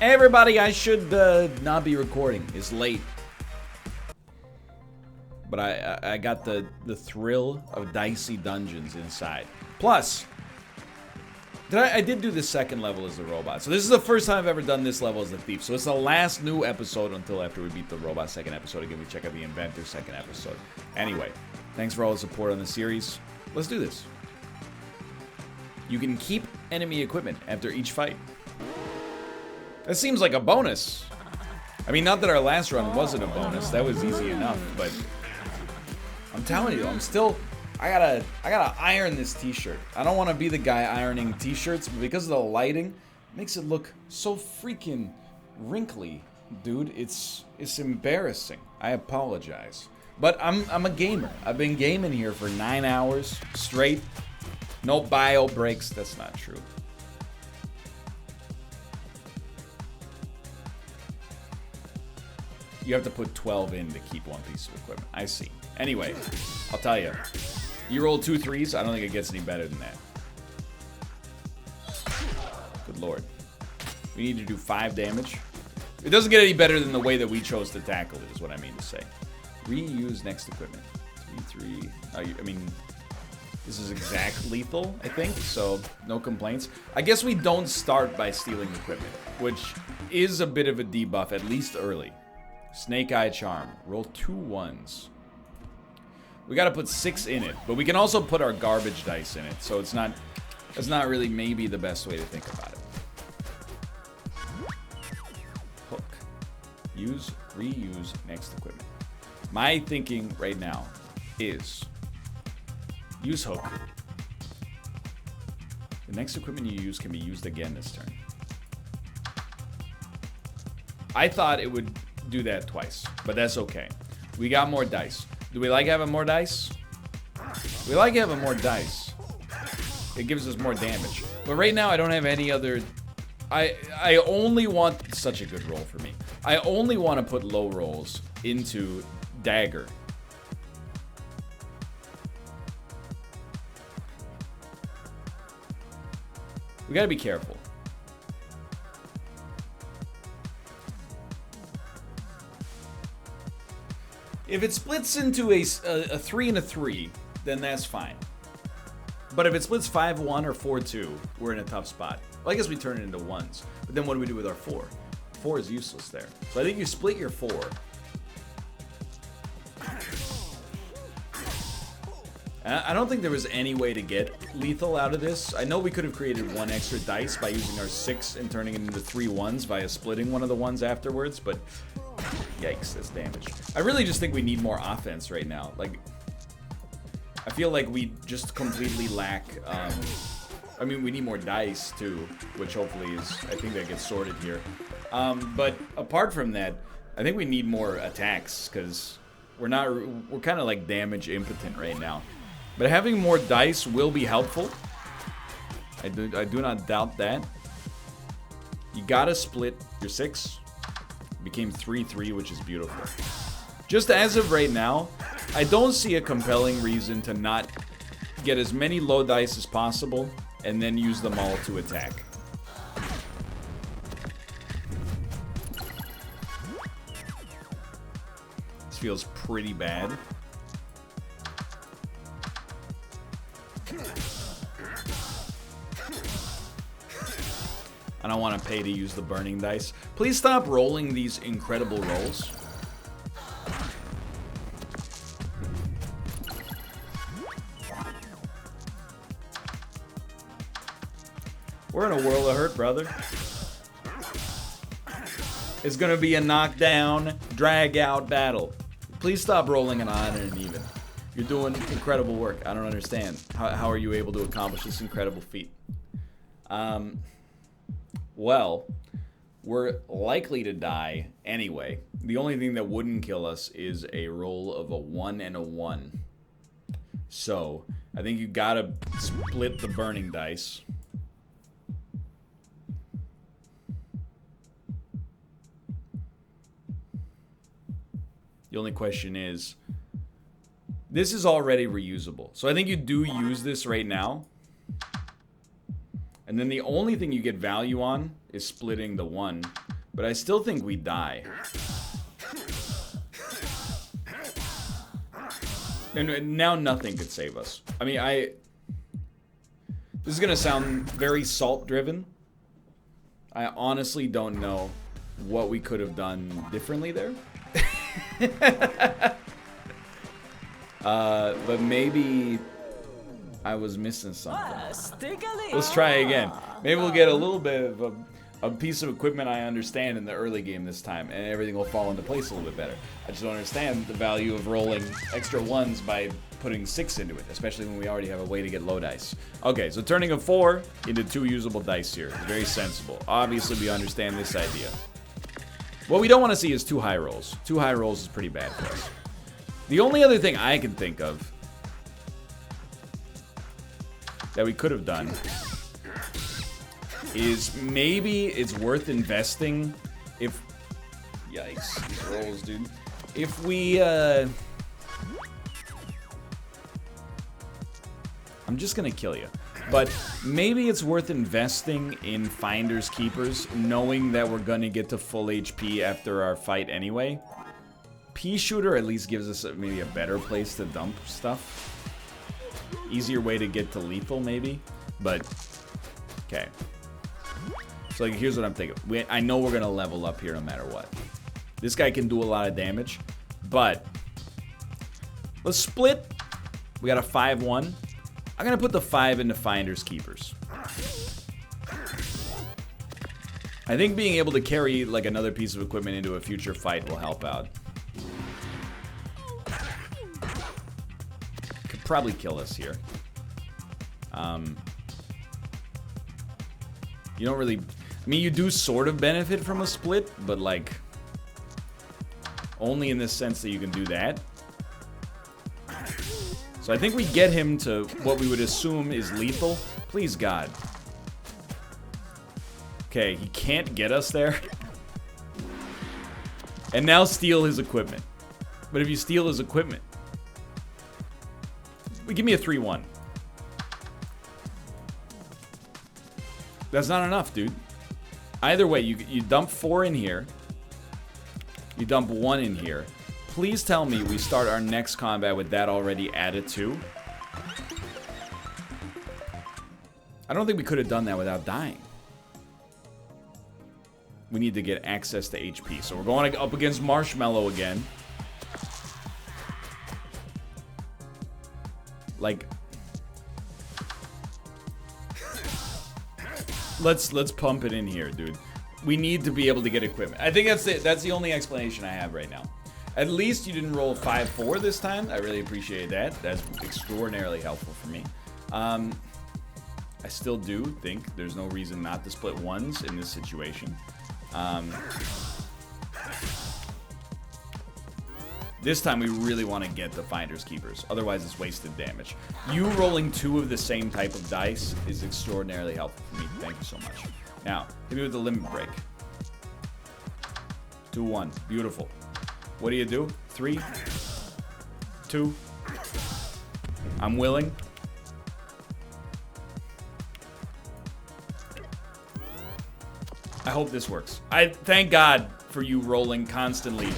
Everybody, I should not be recording. It's late. But I got the thrill of Dicey Dungeons inside. Plus, I did do the second level as the robot. So this is the first time I've ever done this level as the thief. So it's the last new episode until after we beat the robot second episode. Again, we check out the inventor second episode. Anyway, thanks for all the support on the series. Let's do this. You can keep enemy equipment after each fight. That seems like a bonus. I mean, not that our last run wasn't a bonus. That was easy enough, but I'm telling you, I gotta iron this t-shirt. I don't want to be the guy ironing t-shirts, but because of the lighting, it makes it look so freaking wrinkly, dude. It's embarrassing. I apologize. But I'm a gamer. I've been gaming here for 9 hours straight. No bio breaks. That's not true. You have to put 12 in to keep one piece of equipment. I see. Anyway, I'll tell you. You roll 2 3s, I don't think it gets any better than that. Good lord. We need to do 5 damage. It doesn't get any better than the way that we chose to tackle it, is what I mean to say. Reuse next equipment. 3 3. I mean, this is exact lethal, I think, so no complaints. I guess we don't start by stealing equipment, which is a bit of a debuff, at least early. Snake Eye Charm. Roll 2 1s. We gotta put 6 in it, but we can also put our garbage dice in it, so it's not really maybe the best way to think about it. Hook. Use, reuse next equipment. My thinking right now is use hook. The next equipment you use can be used again this turn. I thought it would do that twice, but that's okay. We got more dice. Do we like having more dice? We like having more dice. It gives us more damage. But right now I don't have any other... I only want... Such a good roll for me. I only want to put low rolls into dagger. We gotta be careful. If it splits into a 3 and a 3, then that's fine. But if it splits 5-1 or 4-2, we're in a tough spot. Well, I guess we turn it into 1s. But then what do we do with our 4? 4 is useless there. So I think you split your 4. I don't think there was any way to get lethal out of this. I know we could have created 1 extra dice by using our 6 and turning it into 3 1s via splitting one of the 1s afterwards, but yikes, that's damage. I really just think we need more offense right now. Like, I feel like we just completely lack, I mean, we need more dice too, which hopefully is, I think that gets sorted here. But apart from that, I think we need more attacks, because we're kind of like damage impotent right now. But having more dice will be helpful. I do not doubt that. You gotta split your 6. It became 3-3, which is beautiful. Just as of right now, I don't see a compelling reason to not get as many low dice as possible and then use them all to attack. This feels pretty bad. I don't want to pay to use the burning dice. Please stop rolling these incredible rolls. We're in a world of hurt, brother. It's gonna be a knockdown, drag out battle. Please stop rolling an odd and an even. You're doing incredible work. I don't understand. How are you able to accomplish this incredible feat? Well, we're likely to die anyway. The only thing that wouldn't kill us is a roll of a 1 and a 1. So, I think you gotta split the burning dice. The only question is, this is already reusable. So I think you do use this right now. And then the only thing you get value on is splitting the 1. But I still think we die. And now nothing could save us. I mean, this is gonna sound very salt-driven. I honestly don't know what we could have done differently there. But maybe I was missing something. Let's try again. Maybe we'll get a little bit of a piece of equipment I understand in the early game this time, and everything will fall into place a little bit better. I just don't understand the value of rolling extra ones by putting 6 into it, especially when we already have a way to get low dice. Okay, so turning a 4 into 2 usable dice here. Very sensible. Obviously, we understand this idea. What we don't want to see is 2 high rolls. 2 high rolls is pretty bad for us. The only other thing I can think of that we could have done is maybe it's worth investing if... Yikes, these rolls, dude. If we, I'm just gonna kill you. But maybe it's worth investing in Finders Keepers, knowing that we're gonna get to full HP after our fight anyway. Pea Shooter at least gives us maybe a better place to dump stuff. Easier way to get to lethal, maybe. But, okay. So like, here's what I'm thinking. I know we're gonna level up here no matter what. This guy can do a lot of damage, but let's split. We got a 5-1. I'm gonna put the 5 into Finders Keepers. I think being able to carry like another piece of equipment into a future fight will help out. Could probably kill us here. You don't really... I mean, you do sort of benefit from a split, but like... only in this sense that you can do that. So I think we get him to what we would assume is lethal. Please, God. Okay, he can't get us there. And now steal his equipment. But if you steal his equipment... give me a 3-1. That's not enough, dude. Either way, you dump 4 in here. You dump 1 in here. Please tell me we start our next combat with that already added to. I don't think we could have done that without dying. We need to get access to HP. So we're going up against Marshmallow again. Like... Let's pump it in here, dude. We need to be able to get equipment. I think that's it. That's the only explanation I have right now. At least you didn't roll 5-4 this time. I really appreciate that. That's extraordinarily helpful for me. I still do think there's no reason not to split ones in this situation. This time we really want to get the Finders Keepers. Otherwise it's wasted damage. You rolling 2 of the same type of dice is extraordinarily helpful for me. Thank you so much. Now, hit me with the limit break. 2-1. Beautiful. What do you do? 3, 2. I'm willing. I hope this works. I thank God for you rolling constantly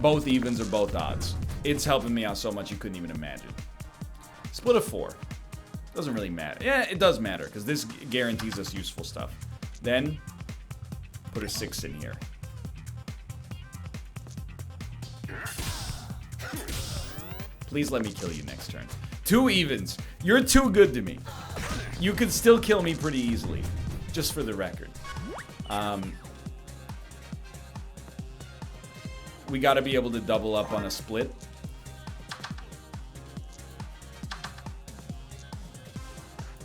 both evens or both odds. It's helping me out so much you couldn't even imagine. Split a 4. Doesn't really matter. Yeah, it does matter because this guarantees us useful stuff. Then put a 6 in here. Please let me kill you next turn. 2 evens. You're too good to me. You could still kill me pretty easily. Just for the record. We gotta be able to double up on a split.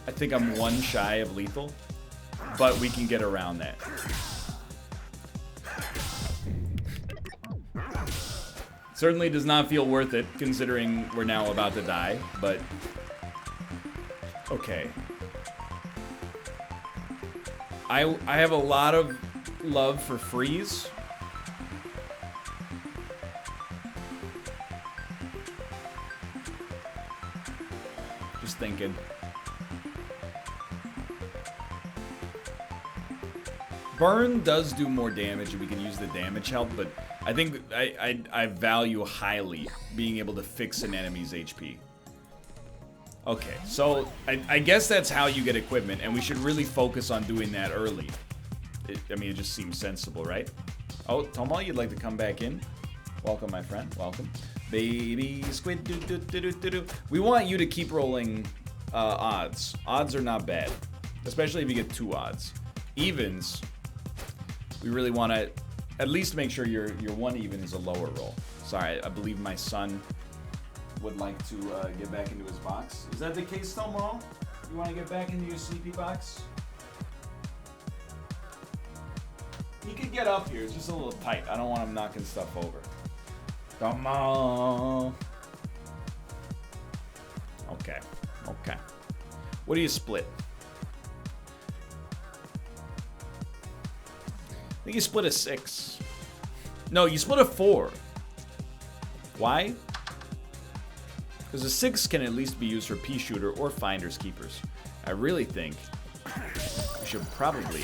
I think I'm 1 shy of lethal. But we can get around that. Certainly does not feel worth it, considering we're now about to die, but... okay. I have a lot of love for freeze. Just thinking. Burn does do more damage, and we can use the damage help, but I think I value highly being able to fix an enemy's HP. Okay, so I guess that's how you get equipment, and we should really focus on doing that early. I mean, it just seems sensible, right? Oh, Tomo, you'd like to come back in? Welcome, my friend. Welcome. Baby squid, do. We want you to keep rolling odds. Odds are not bad, especially if you get 2 odds. Evens, we really want to at least make sure your 1 even is a lower roll. Sorry, I believe my son would like to get back into his box. Is that the case, Tomo? You want to get back into your sleepy box? He could get up here. It's just a little tight. I don't want him knocking stuff over. Tomo. Okay. Okay. What do you split? I think you split a 6. No, you split a 4. Why? Because a 6 can at least be used for pea shooter or finders keepers. I really think we should probably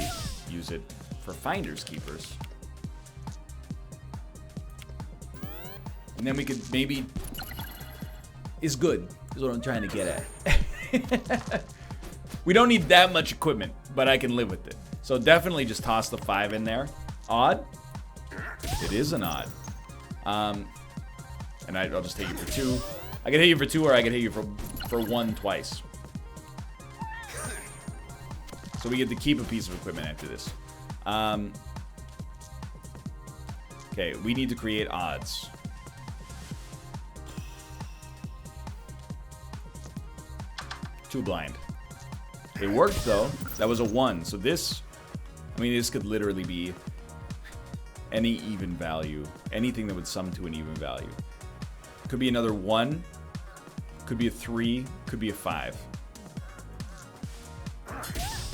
use it for finders keepers. And then we could maybe... Is good, is what I'm trying to get at. We don't need that much equipment, but I can live with it. So definitely just toss the 5 in there. Odd? It is an odd. And I'll just hit you for 2. I can hit you for 2, or I can hit you for 1 twice. So we get to keep a piece of equipment after this. Okay, we need to create odds. Too blind. It worked though. That was a 1. So this, I mean, this could literally be any even value. Anything that would sum to an even value. Could be another 1. Could be a 3. Could be a 5.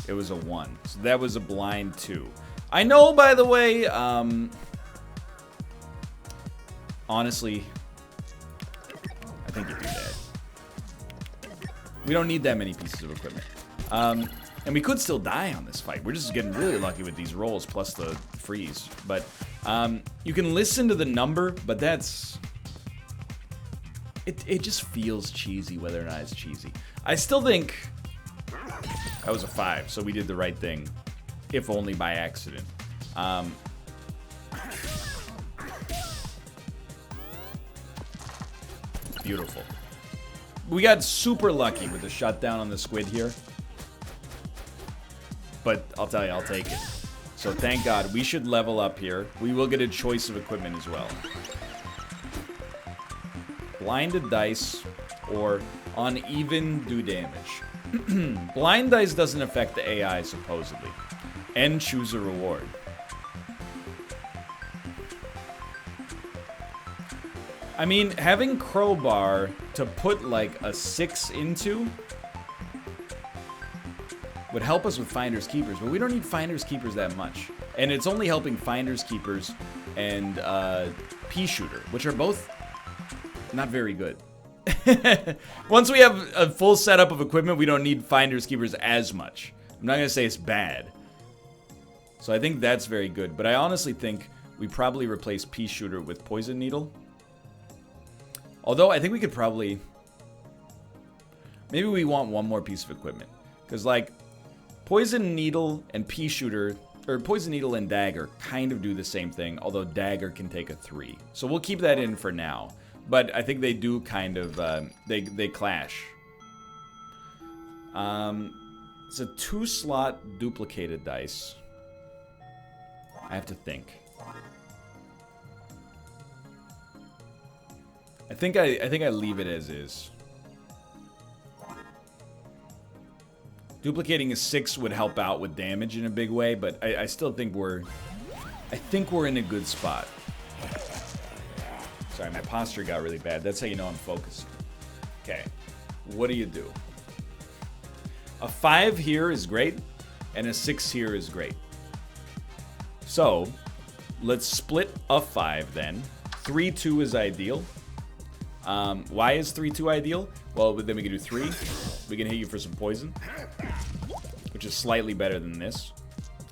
It was a 1. So that was a blind 2. I know, by the way, honestly, I think you'd be dead. We don't need that many pieces of equipment. And we could still die on this fight. We're just getting really lucky with these rolls, plus the freeze. But you can listen to the number, but that's... It just feels cheesy, whether or not it's cheesy. I still think... That was a 5, so we did the right thing. If only by accident. Beautiful. We got super lucky with the shutdown on the squid here. But I'll tell you, I'll take it. So thank God. We should level up here. We will get a choice of equipment as well. Blinded dice or uneven do damage. Blind dice doesn't affect the AI, supposedly. And choose a reward. I mean, having crowbar to put like a 6 into would help us with finders keepers, but we don't need finders keepers that much. And it's only helping finders keepers and pea shooter, which are both not very good. Once we have a full setup of equipment, we don't need finders keepers as much. I'm not gonna say it's bad. So I think that's very good, but I honestly think we probably replace pea shooter with poison needle. Although I think we could probably... Maybe we want 1 more piece of equipment. Because, like, poison needle and pea shooter, or poison needle and dagger kind of do the same thing, although dagger can take a 3. So we'll keep that in for now. But I think they do kind of, they clash. It's a 2-slot duplicated dice. I have to think. I think I leave it as is. Duplicating a 6 would help out with damage in a big way, but I still think we're in a good spot. Sorry, my posture got really bad. That's how you know I'm focused. Okay, what do you do? A 5 here is great, and a 6 here is great. So, let's split a 5 then. 3-2 is ideal. Why is 3-2 ideal? Well, then we can do 3. We can hit you for some poison, which is slightly better than this.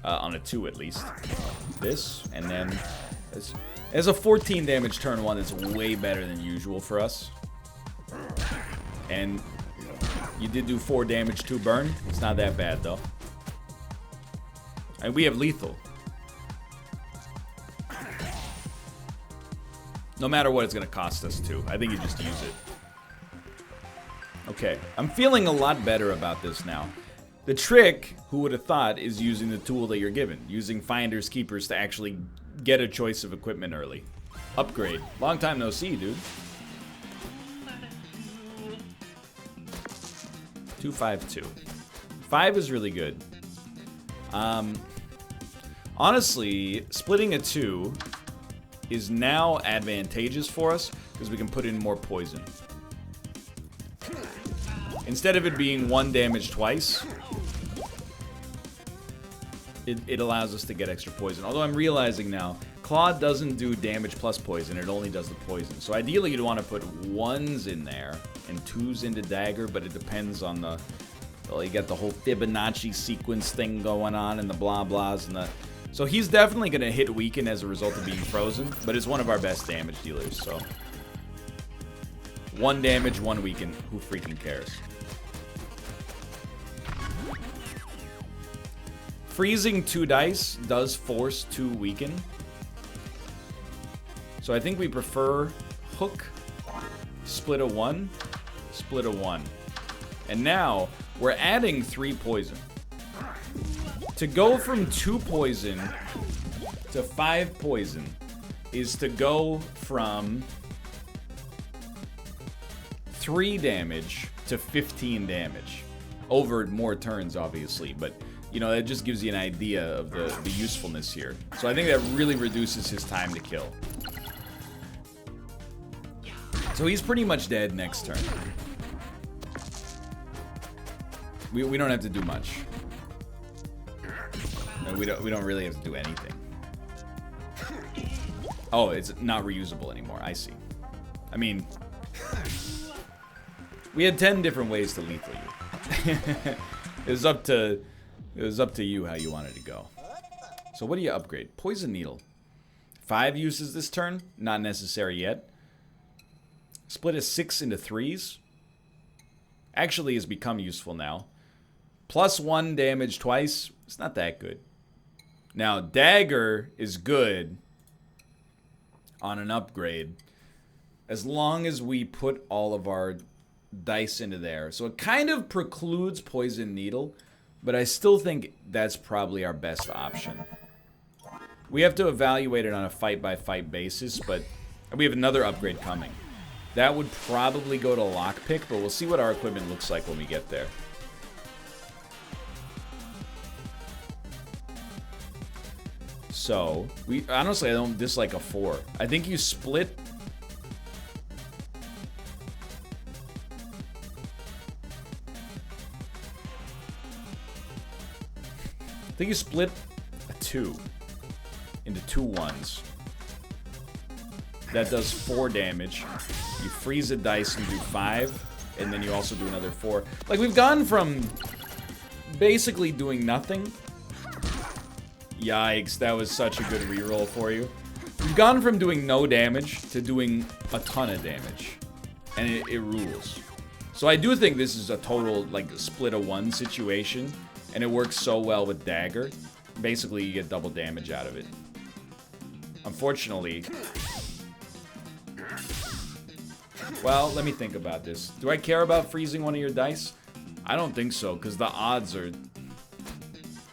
on a 2 at least. This, and then as a 14 damage turn 1, it's way better than usual for us. And you did do 4 damage to burn. It's not that bad though. And we have lethal. No matter what it's going to cost us to. I think you just use it. Okay. I'm feeling a lot better about this now. The trick, who would have thought, is using the tool that you're given. Using Finders Keepers to actually get a choice of equipment early. Upgrade. Long time no see, dude. 252. 5 is really good. Honestly, splitting a 2 is now advantageous for us because we can put in more poison. Instead of it being 1 damage twice, it allows us to get extra poison. Although I'm realizing now, Claw doesn't do damage plus poison, it only does the poison. So ideally you'd want to put 1s in there and 2s into dagger, but it depends on the... Well, you got the whole Fibonacci sequence thing going on and the blah blahs and the... So he's definitely going to hit weaken as a result of being frozen, but it's one of our best damage dealers, so... 1 damage, 1 weaken. Who freaking cares? Freezing 2 dice does force 2 weaken. So I think we prefer hook, split a 1, split a 1. And now, we're adding 3 poison. To go from 2 poison to 5 poison is to go from 3 damage to 15 damage. Over more turns, obviously, but, you know, that just gives you an idea of the usefulness here. So I think that really reduces his time to kill. So he's pretty much dead next turn. We don't have to do much. No, we don't really have to do anything. Oh, it's not reusable anymore. I see. I mean, we had 10 different ways to lethal you. It was up to you how you wanted to go. So what do you upgrade? Poison needle. 5 uses this turn. Not necessary yet. Split a 6 into 3s. Actually has become useful now. +1 damage twice. It's not that good. Now, dagger is good on an upgrade as long as we put all of our dice into there. So it kind of precludes poison needle, but I still think that's probably our best option. We have to evaluate it on a fight-by-fight basis, but we have another upgrade coming. That would probably go to lockpick, but we'll see what our equipment looks like when we get there. So, honestly, I don't dislike a 4. I think you split... I think you split a 2 into 2 1s. That does 4 damage. You freeze a dice and do 5, and then you also do another 4. Like, we've gone from basically doing nothing. Yikes, that was such a good reroll for you. We've gone from doing no damage to doing a ton of damage. And it rules. So I do think this is a total, like, split a 1 situation. And it works so well with dagger. Basically, you get double damage out of it. Unfortunately... Well, let me think about this. Do I care about freezing one of your dice? I don't think so, because the odds are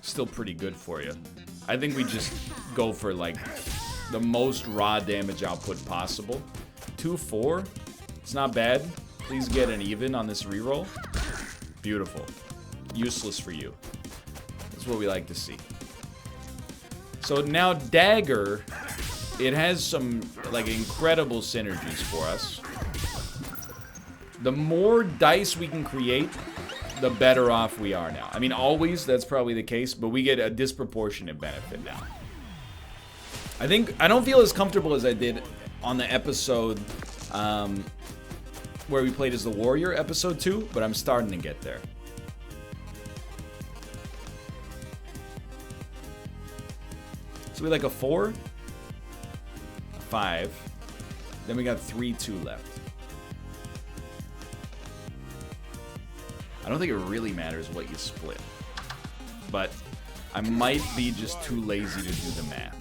still pretty good for you. I think we just go for, like, the most raw damage output possible. 2-4. It's not bad. Please get an even on this reroll. Beautiful. Useless for you. That's what we like to see. So now dagger, it has some, like, incredible synergies for us. The more dice we can create, the better off we are now. I mean, always, that's probably the case, but we get a disproportionate benefit now. I don't feel as comfortable as I did on the episode where we played as the warrior, episode 2, but I'm starting to get there. So we like a 4, a 5. Then we got 3, 2 left. I don't think it really matters what you split. But I might be just too lazy to do the math.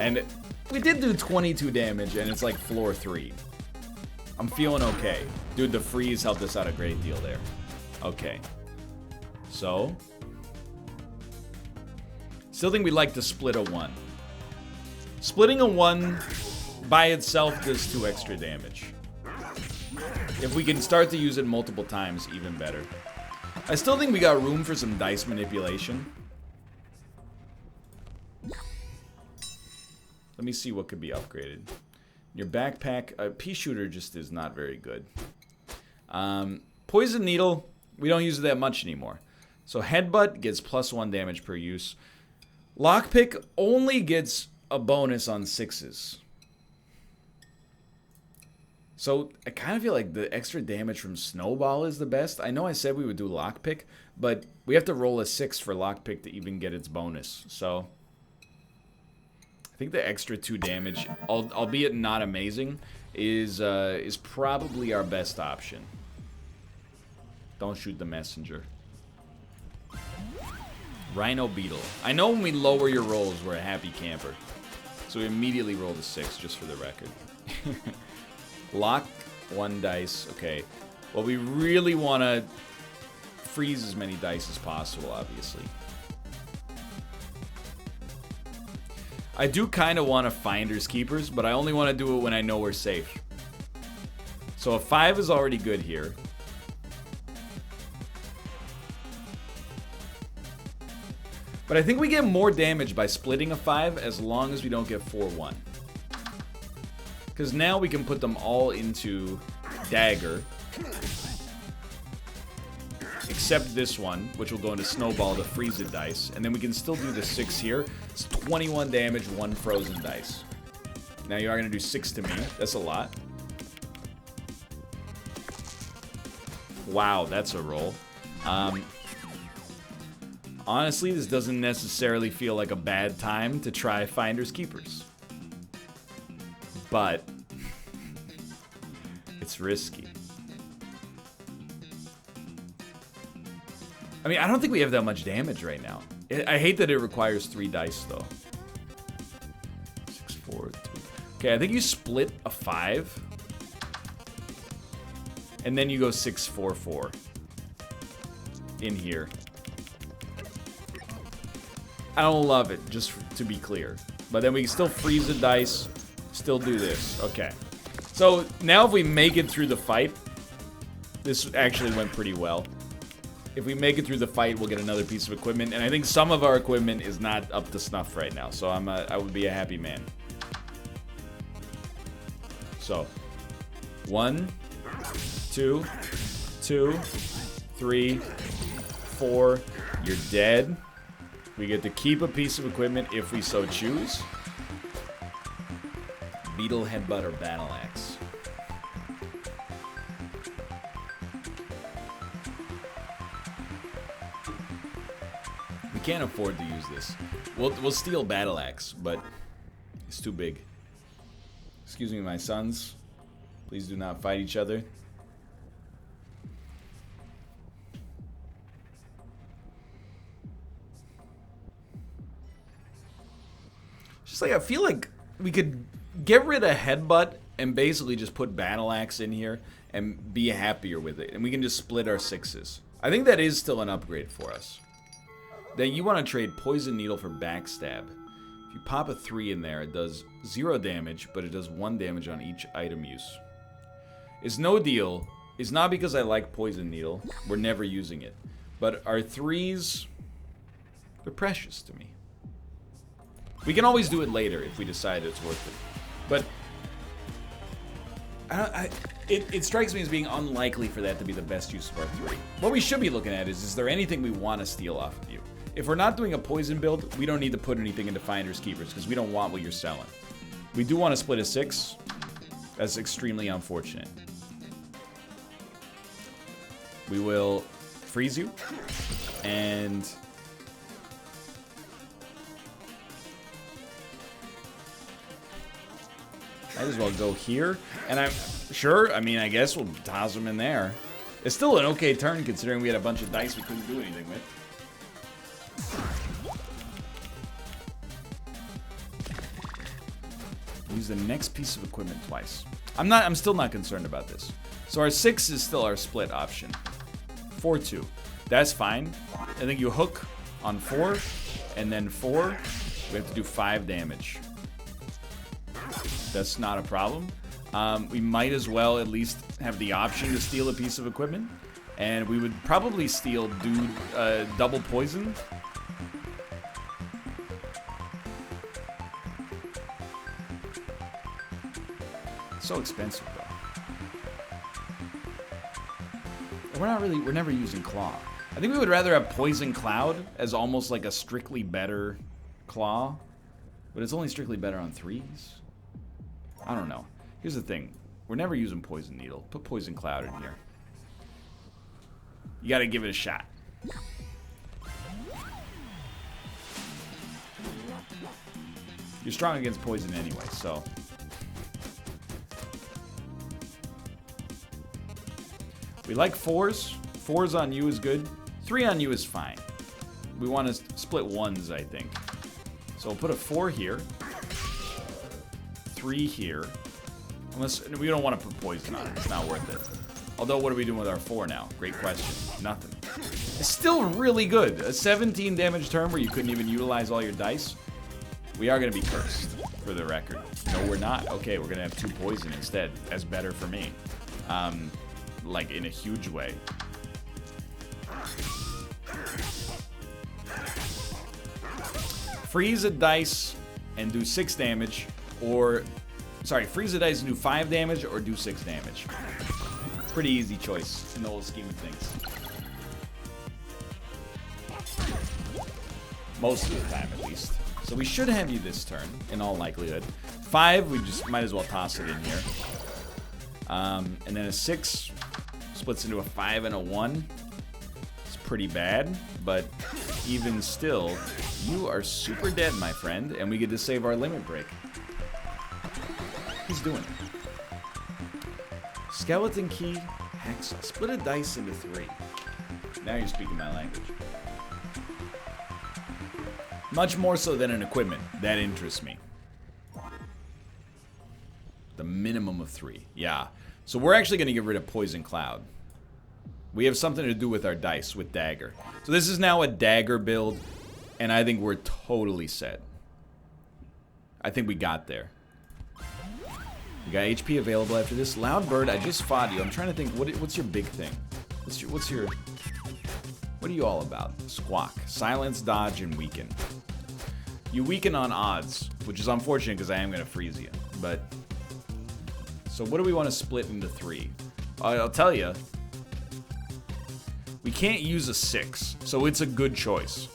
And we did do 22 damage, and it's like floor 3. I'm feeling okay. Dude, the freeze helped us out a great deal there. Okay. So. Still think we'd like to split a 1. Splitting a 1 by itself does 2 extra damage. If we can start to use it multiple times, even better. I still think we got room for some dice manipulation. Let me see what could be upgraded. Your backpack, pea shooter just is not very good. Poison needle, we don't use it that much anymore. So headbutt gets +1 damage per use. Lockpick only gets a bonus on 6s. So I kind of feel like the extra damage from snowball is the best. I know I said we would do lockpick, but we have to roll a 6 for lockpick to even get its bonus. So I think the extra 2 damage, albeit not amazing, is probably our best option. Don't shoot the messenger. Rhino beetle. I know when we lower your rolls, we're a happy camper. So we immediately rolled a 6, just for the record. Lock 1 dice. Okay. Well, we really want to freeze as many dice as possible, obviously. I do kind of want to finders keepers, but I only want to do it when I know we're safe. So a 5 is already good here. But I think we get more damage by splitting a 5 as long as we don't get 4-1. Because now we can put them all into dagger. Except this one, which will go into snowball to freeze it dice. And then we can still do the 6 here. It's 21 damage, 1 frozen dice. Now you are going to do 6 to me. That's a lot. Wow, that's a roll. Honestly, this doesn't necessarily feel like a bad time to try Finders Keepers. But it's risky. I mean, I don't think we have that much damage right now. I hate that it requires 3 dice, though. 6, 4, 3. Okay, I think you split a 5. And then you go 6, 4, 4. In here. I don't love it, just to be clear. But then we can still freeze the dice. Still do this. Okay. So now if we make it through the fight, this actually went pretty well. If we make it through the fight, we'll get another piece of equipment. And I think some of our equipment is not up to snuff right now. So I would be a happy man. So 1, 2, 2, 3, 4. You're dead. We get to keep a piece of equipment if we so choose. Beetle, headbutt, or battle axe. We can't afford to use this. We'll steal battle axe, but it's too big. Excuse me, my sons. Please do not fight each other. Just like I feel like we could get rid of headbutt and basically just put battle axe in here and be happier with it, and we can just split our 6s. I think that is still an upgrade for us. Then you want to trade poison needle for backstab. If you pop a 3 in there, it does 0 damage, but it does 1 damage on each item use. It's no deal. It's not because I like poison needle. We're never using it. But our 3s, they're precious to me. We can always do it later if we decide it's worth it. But it strikes me as being unlikely for that to be the best use of our 3. What we should be looking at is there anything we want to steal off of you? If we're not doing a poison build, we don't need to put anything into Finders Keepers because we don't want what you're selling. We do want to split a 6. That's extremely unfortunate. We will freeze you and Might as well go here. And I'm sure, I mean, I guess we'll toss them in there. It's still an okay turn considering we had a bunch of dice we couldn't do anything with. Use the next piece of equipment twice. I'm still not concerned about this. So our 6 is still our split option. 4-2. That's fine. I think you hook on 4 and then 4. We have to do 5 damage. That's not a problem. We might as well at least have the option to steal a piece of equipment. And we would probably steal dude double poison. So expensive though. We're never using claw. I think we would rather have poison cloud as almost like a strictly better claw, but it's only strictly better on 3s. I don't know. Here's the thing. We're never using poison needle. Put poison cloud in here. You gotta give it a shot. You're strong against poison anyway, so. We like 4s. 4s on you is good. 3 on you is fine. We want to split 1s, I think. So we'll put a 4 here. 3 here. Unless we don't want to put poison on it. It's not worth it. Although, what are we doing with our 4 now? Great question. Nothing. It's still really good. A 17 damage turn where you couldn't even utilize all your dice. We are going to be cursed, for the record. No, we're not. Okay, we're going to have 2 poison instead. That's better for me. Like, in a huge way. Freeze a dice and do 6 damage, or... Sorry, freeze a dice and do 5 damage, or do 6 damage. Pretty easy choice in the whole scheme of things. Most of the time, at least. So we should have you this turn, in all likelihood. 5, we just might as well toss it in here. And then a 6 splits into a 5 and a 1. It's pretty bad, but even still, you are super dead, my friend, and we get to save our limit break. He's doing it. Skeleton key, Hexa. Split a dice into 3. Now you're speaking my language. Much more so than an equipment. That interests me. The minimum of 3. Yeah. So we're actually going to get rid of Poison Cloud. We have something to do with our dice, with Dagger. So this is now a Dagger build, and I think we're totally set. I think we got there. We got HP available after this. Loud Bird, I just fought you. I'm trying to think, what's your big thing? What are you all about? Squawk. Silence, dodge, and weaken. You weaken on odds, which is unfortunate because I am going to freeze you. But, so what do we want to split into 3? I'll tell you. We can't use a 6, so it's a good choice.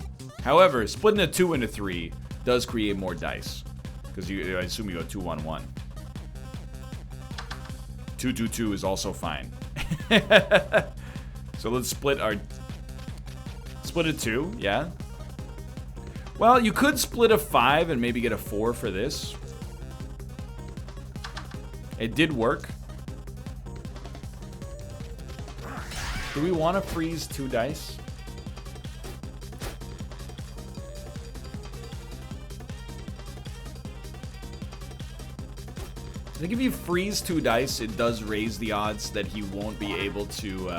However, splitting a 2 into 3 does create more dice. Because I assume you go 2-1-1. 2-2-2 is also fine. So let's split a 2, yeah. Well, you could split a 5 and maybe get a 4 for this. It did work. Do we want to freeze 2 dice? I think if you freeze 2 dice, it does raise the odds that he won't be able to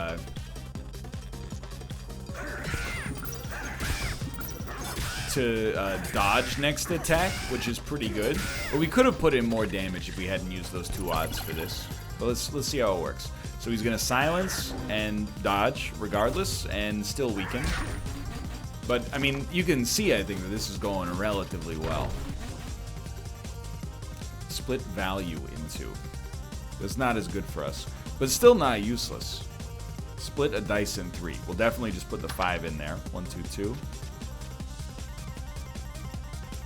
dodge next attack, which is pretty good. But we could have put in more damage if we hadn't used those 2 odds for this. But let's see how it works. So he's gonna silence and dodge regardless, and still weaken. But I mean, you can see, I think, that this is going relatively well. Split value into. That's not as good for us, but still not useless. Split a dice in 3. We'll definitely just put the 5 in there. 1, 2, 2.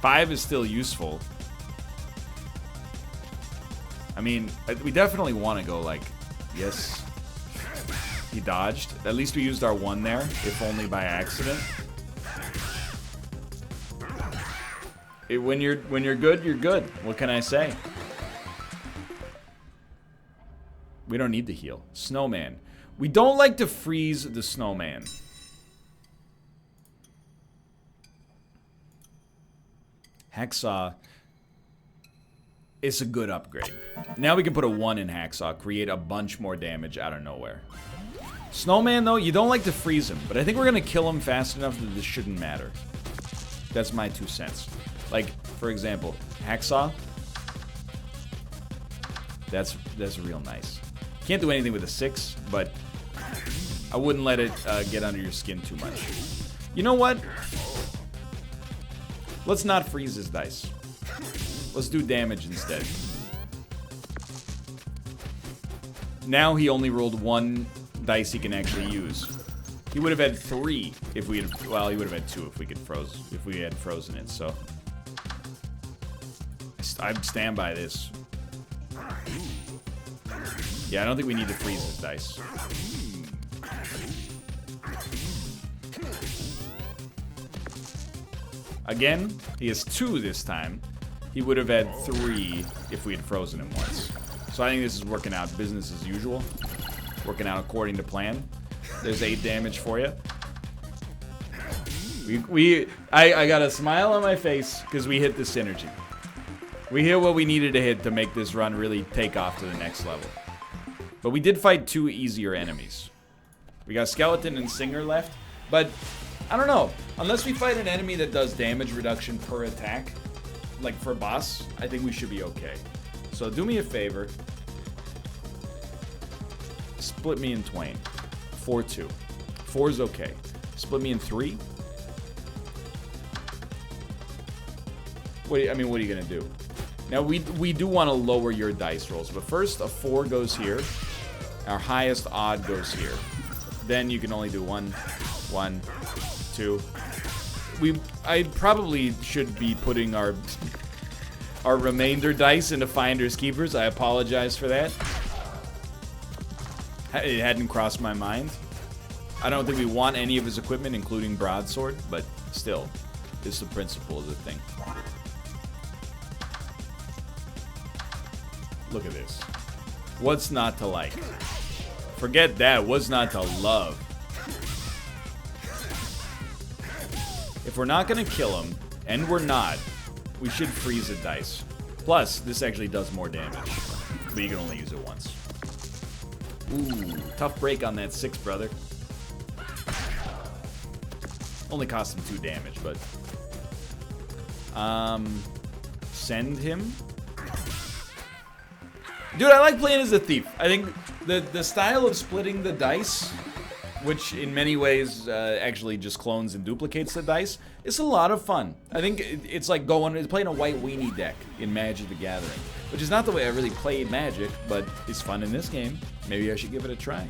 5 is still useful. I mean, we definitely want to go like, yes, he dodged. At least we used our 1 there, if only by accident. When you're good, you're good. What can I say? We don't need to heal. Snowman. We don't like to freeze the snowman. Hacksaw is a good upgrade. Now we can put a 1 in Hacksaw, create a bunch more damage out of nowhere. Snowman, though, you don't like to freeze him, but I think we're going to kill him fast enough that this shouldn't matter. That's my 2 cents. Like, for example, Hacksaw. That's real nice. Can't do anything with a 6, but I wouldn't let it get under your skin too much. You know what? Let's not freeze his dice. Let's do damage instead. Now he only rolled 1 dice he can actually use. He would have had 3 if we had, well, he would have had 2 if we had frozen it, so I'd stand by this. Yeah, I don't think we need to freeze his dice. Again, he has 2 this time. He would have had 3 if we had frozen him once. So I think this is working out business as usual. Working out according to plan. There's 8 damage for you. I got a smile on my face because we hit the synergy. We hit what we needed to hit to make this run really take off to the next level. But we did fight 2 easier enemies. We got Skeleton and Singer left, but I don't know. Unless we fight an enemy that does damage reduction per attack, like for boss, I think we should be okay. So do me a favor. Split me in twain. 4-2. 4 is okay. Split me in 3. What are you gonna do? Now we do want to lower your dice rolls, but first a 4 goes here. Our highest odd goes here. Then you can only do 1, 1, 2. I probably should be putting our remainder dice into Finders Keepers. I apologize for that. It hadn't crossed my mind. I don't think we want any of his equipment, including Broadsword, but still, it's the principle of the thing. Look at this. What's not to like? Forget that. What's not to love? If we're not going to kill him, and we're not, we should freeze the dice. Plus, this actually does more damage, but you can only use it once. Ooh, tough break on that 6, brother. Only cost him 2 damage, but... Send him? Dude, I like playing as a thief. I think the style of splitting the dice, which in many ways actually just clones and duplicates the dice, is a lot of fun. I think it's like playing a white weenie deck in Magic the Gathering, which is not the way I really played Magic, but it's fun in this game. Maybe I should give it a try.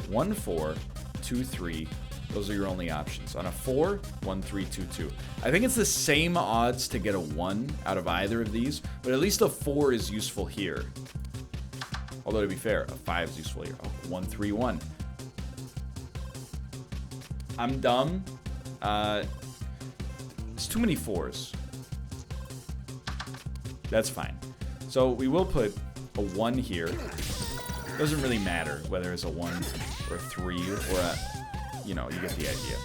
1, 4, 2, 3. Those are your only options. On a 4, 1, 3, 2, 2. I think it's the same odds to get a 1 out of either of these, but at least a 4 is useful here. Although, to be fair, a 5 is useful here. Oh, 1, 3, 1. I'm dumb. It's too many 4s. That's fine. So we will put a 1 here. Doesn't really matter whether it's a 1 or a 3 or a... You know, you get the idea.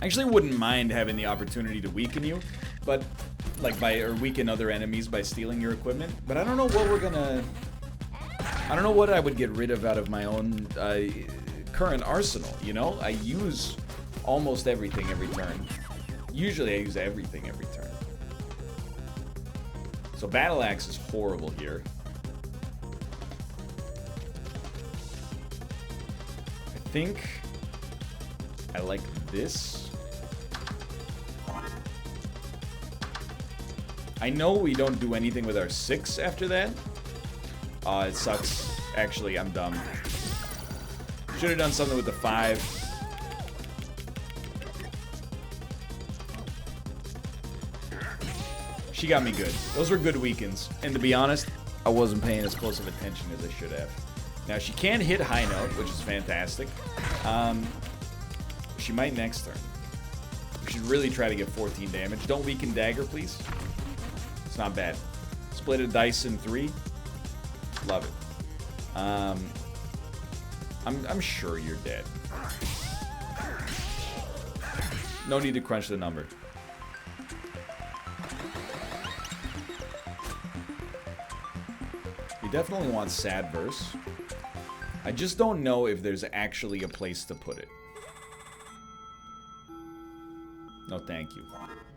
I actually wouldn't mind having the opportunity to weaken you, but or weaken other enemies by stealing your equipment. But I don't know what we're gonna. I don't know what I would get rid of out of my own current arsenal. You know, I use almost everything every turn. Usually, I use everything every turn. So Battle Axe is horrible here. I think I like this. I know we don't do anything with our 6 after that. It sucks. Actually, I'm dumb. Should have done something with the 5. She got me good. Those were good weakens. And to be honest, I wasn't paying as close of attention as I should have. Now, she can hit high note, which is fantastic. She might next turn. We should really try to get 14 damage. Don't weaken dagger, please. It's not bad. Split a dice in 3. Love it. I'm sure you're dead. No need to crunch the number. You definitely want sad verse. I just don't know if there's actually a place to put it. No, thank you.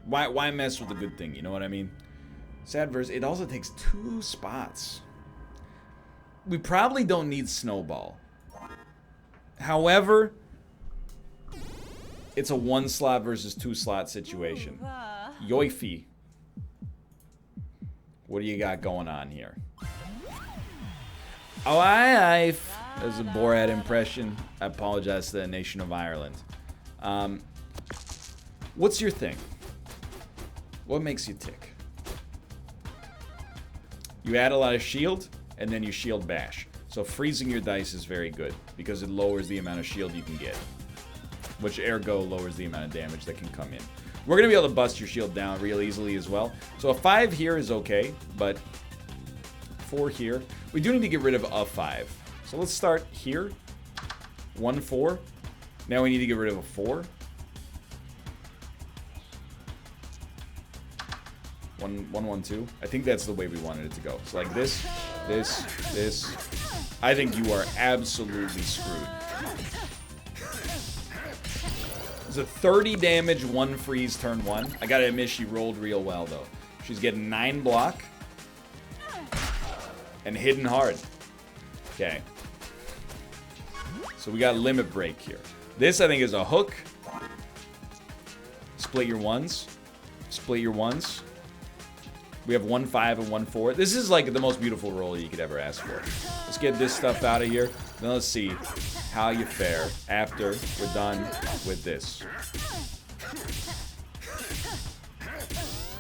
Why mess with a good thing? You know what I mean? Sad verse. It also takes 2 spots. We probably don't need Snowball. However, it's a 1-slot versus 2-slot situation. Yoifi. What do you got going on here? Oh, aye. That was a Borat impression. I apologize to the nation of Ireland. What's your thing? What makes you tick? You add a lot of shield, and then you shield bash. So freezing your dice is very good, because it lowers the amount of shield you can get. Which ergo lowers the amount of damage that can come in. We're going to be able to bust your shield down real easily as well. So a 5 here is okay, but 4 here. We do need to get rid of a 5. So let's start here. 1, 4. Now we need to get rid of a 4. 1, 1, 2. I think that's the way we wanted it to go. So like this, this, this. I think you are absolutely screwed. It's a 30 damage, 1 freeze, turn 1. I gotta admit, she rolled real well, though. She's getting 9 block. And hitting hard. Okay. So we got limit break here. This, I think, is a hook. Split your 1s. Split your 1s. We have 1, 5 and 1, 4. This is like the most beautiful roll you could ever ask for. Let's get this stuff out of here. Then let's see how you fare after we're done with this.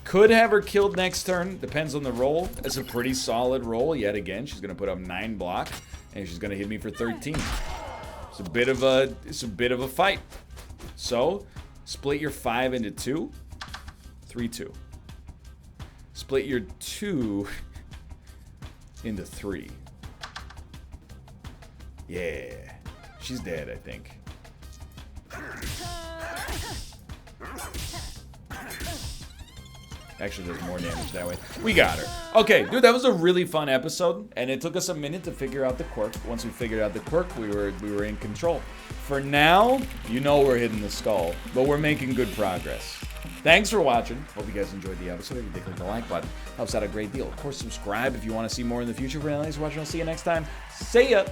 Could have her killed next turn. Depends on the roll. It's a pretty solid roll yet again. She's gonna put up 9 block, and she's gonna hit me for 13. It's a bit of a fight. So split your 5 into 2. 3, 2. Split your 2 into 3. Yeah. She's dead, I think. Actually, there's more damage that way. We got her. Okay, dude, that was a really fun episode, and it took us a minute to figure out the quirk. Once we figured out the quirk, we were in control. For now, you know we're hitting the skull, but we're making good progress. Thanks for watching. Hope you guys enjoyed the episode. If you did, click the like button. Helps out a great deal. Of course, subscribe if you want to see more in the future. Thanks for watching. I'll see you next time. See ya.